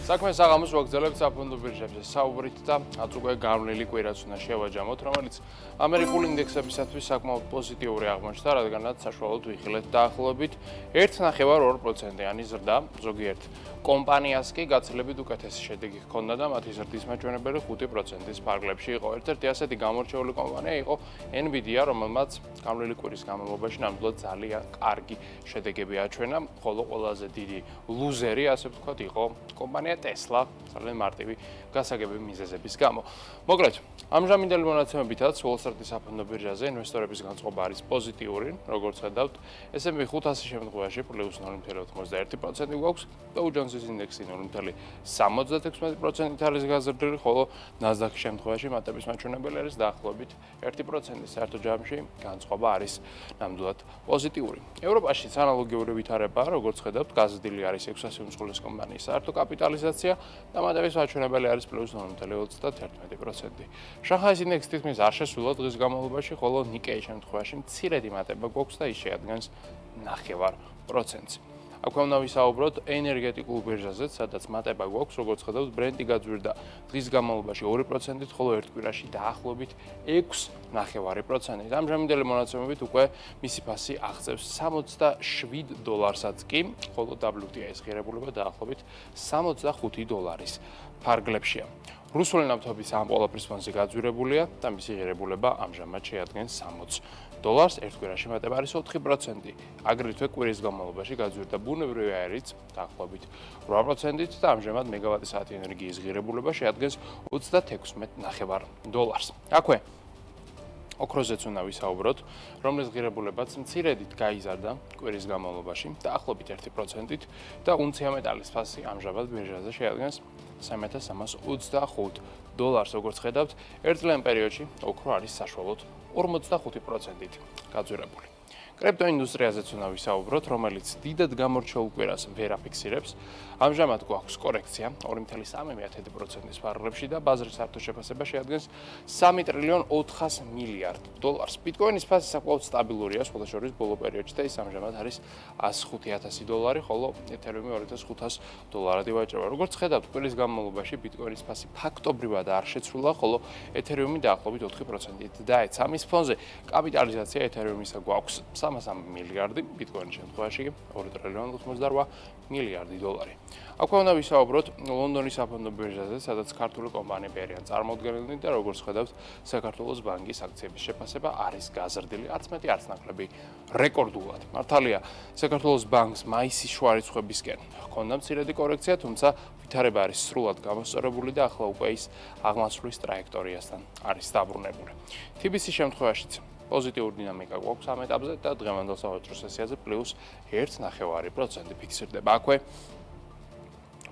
საქმე საღამოს ვაგრძელებთ საფონდო ბირჟებზე საუბრით და აც უკვე გავლილი კვირაც უნდა შევაჯამოთ, რომელიც ამერიკული ინდექსებისათვის საკმაოდ პოზიტიური აღმოჩნდა, რადგანაც საშუალოდ ვიხილეთ დაახლოებით 1.2%-იანი ზრდა, ზოგიერთ კომპანიას კი გაცილებით უკეთესი შედეგი ჰქონდა და მათი ზრდის მაჩვენებელი 5%-ის ფარგლებში იყო. ერთ-ერთი ასეთი გამორჩეული კომპანია იყო Nvidia, რომელმაც გავლილი კვირის განმავლობაში ნამდვილად ძალიან კარგი შედეგები აჩვენა, ხოლო ყველაზე დიდი ლუზერი, ასე ვთქვათ, იყო კომპანია Tesla, ძალიან მარტივი გასაგები მიზეზების გამო. მოკლედ, ამჟამინდელი მონაცემებითაც Wall Street-ის საფონდო ბირჟაზე ინვესტორების განწყობა არის პოზიტიური, როგორც ხედავთ, S&P 500 შემთხვევაში პლუს 0.91% გვაქვს, Dow Jones-ის ინდექსი 0.76%-ით არის გაზრდილი, ხოლო Nasdaq-ის შემთხვევაში მატების მაჩვენებელი არის დაახლოებით 1%-ის. საერთო ჯამში განწყობა არის ნამდვილად პოზიტიური. ევროპაშიც ანალოგიური ვითარება, როგორც ხედავთ, გაზრდილი არის 600 უმსხვილესი კომპანიის საერთო კაპიტალიზაცია და მატების მაჩვენებელი არის პლუს 0.31%. შანხაის ინდექსი თითქმის არ შესულა დღის განმავლობაში, ხოლო Nikkei შემთხვევაში მცირედი მატება გვაქვს და ის შეადგენს 0.5%-ს. აქვე უნდა ვისაუბროთ ენერგეტიკულ ბირჟაზე, სადაც მატება გვაქვს, როგორც ხედავთ, Brent-ი გაძვირდა დღის განმავლობაში 2%-ით, ხოლო ერთ კვირაში დაახლოებით 6.5%-ით. ამჟამინდელი მონაცემებით უკვე მისი ფასი აღწევს $67-საც კი, ხოლო WTI-ის ღირებულება დაახლოებით $65 ფარგლებშია. რუსული ნავთობის ამ ყველაფრის ფონზე გაძვირებულია და მისი ღირებულება ამჟამად შეადგენს $60. ერთ კვირაში მატება არის 4%. აგრეთვე კვირის განმავლობაში გაძვირდა ბუნებრივი აერიც დაახლოებით 8%-ით და ამჟამად მეგავატი საათი ენერგიის ღირებულება შეადგენს $39.5. აქვე ოქროზეც უნდა ვისაუბროთ, რომლის ღირებულებაც მცირედით გაიზარდა კვირის განმავლობაში დაახლოებით 1%-ით და უნცია მეტალის ფასი ამჟამად ბირჟაზე შეადგენს $3,325. როგორც ხედავთ, ერთწლიან პერიოდში ოქრო არის საშუალოდ 45%-ით გაძვირებული. კრიპტოინდუსტრიაზეც უნდა ვისაუბროთ, რომელიც დიდად გამორჩეულ კვირას ვერ აფიქსირებს. ამჟამად გვაქვს კორექცია 2.3%-ის ფარგლებში და ბაზრის საერთო შეფასება შეადგენს $3.4 ტრილიონ. ბიტკოინის ფასი საკმაოდ სტაბილურია, სხვათა შორის ბოლო პერიოდში და ის ამჟამად არის $105,000, ხოლო ეთერიუმი $2,500 ვაჭრობა. როგორც ხედავთ, კვირის განმავლობაში ბიტკოინის ფასი ფაქტობრივად არ შეცვლილა, ხოლო ეთერიუმი დაახლოებით 4%-ით დაეცა. ამის ფონზე კაპიტალიზაცია ეთერიუმისა გვაქვს $300 მილიარდი, ბიტკოინის შემთხვევაში $2.88 ტრილიონ. აქვე უნდა ვისაუბროთ ლონდონის საფონდო ბირჟაზე, სადაც ქართული კომპანიები არიან წარმოდგენილნი და როგორც ხედავთ, საქართველოს ბანკის აქციების შეფასება არის გაზრდილი, არც მეტი, არც ნაკლები რეკორდულად. მართალია, საქართველოს ბანკს მაისის შუა რიცხვებისკენ ჰქონდა მცირედი კორექცია, თუმცა ვითარება არის სრულად გამოსწორებული და ახლა უკვე ის აღმასრულის ტრაექტორიასთან არის დაბრუნებული. TBC-ის შემთხვევაშიც პოზიტიური დინამიკა გვაქვს ამ ეტაპზე და დღევანდელ სავაჭრო სესიაზე პლუს 1.5% ფიქსირდება. აქვე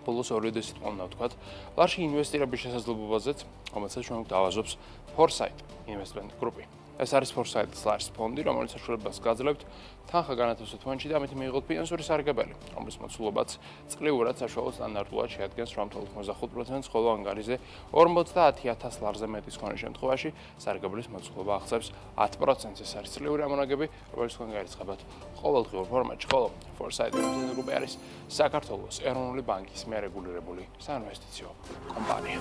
ბოლოს ორი უდესით უნდა ვთქვათ, ლარში ინვესტირების შესაძლებლობაზეც, რომელსაც ჩვენ გვთავაზობს Foresight Investment Group. ეს არის Foresight Lars ფონდი, რომელიც საშუალებას გაძლევთ თანხა განათავსოთ ფონდში და ამით მიიღოთ ფინანსური სარგებელი, რომლის მოცულობაც წლიურად საშუალო სტანდარტულად შეადგენს 8.95%-ს, ხოლო ანგარიზე $50,000 მეტის ქონის შემთხვევაში სარგებლის მოცულობა აღწევს 10%-ს. ეს არის წლიური ამონაგები, რომელიც თქვენ გაირიცხებათ ყოველდღიურ ფორმატში, ხოლო Foresight Investment Group არის საქართველოს ეროვნული ბანკის მერეგულირებული საინვესტიციო კომპანია.